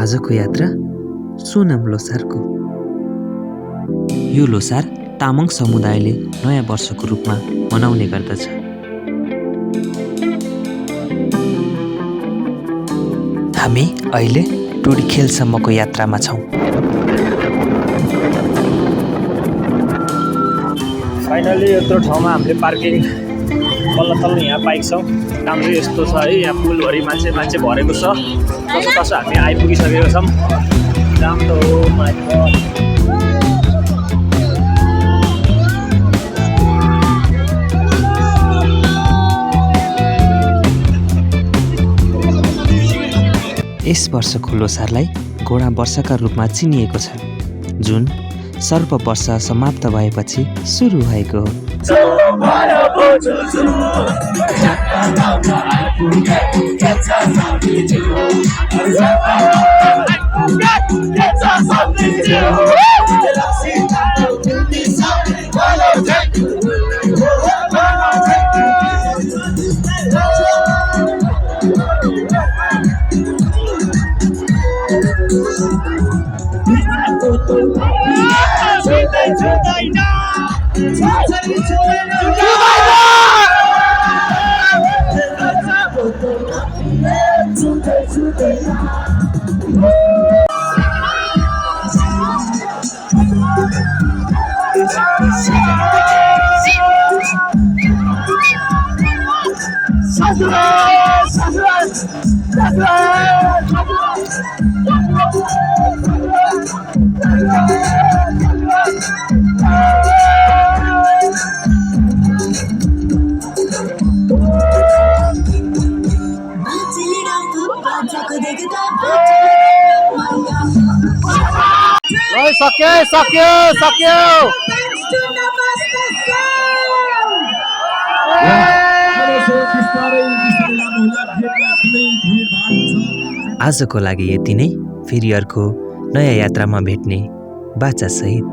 आजको यात्रा सोनाम लोसारको। यो लोसार तामाङ समुदायले नयाँ वर्षको रूपमा मनाउने गर्दछ। हामी अहिले टुडी खेलसम्मको यात्रामा छौँ। फाइनली यत्रो ठाउँमा हामीले पार्किङ तल्ल यहाँ पाएको छौँ। काम चाहिँ यस्तो छ है, यहाँ पुलभरि मान्छे भरेको छ। तसो हामी आइपुगिसकेको छौँ। दाम त हो माइ गॉड। यस वर्षको लोसारलाई घोडा वर्षका रूपमा चिनिएको छ, जुन सर्प वर्ष समाप्त भएपछि सुरु भएको हो। सक्यो। आजको लागि यति नै। फेरि अर्को नयाँ यात्रामा भेट्ने बाचा सहित।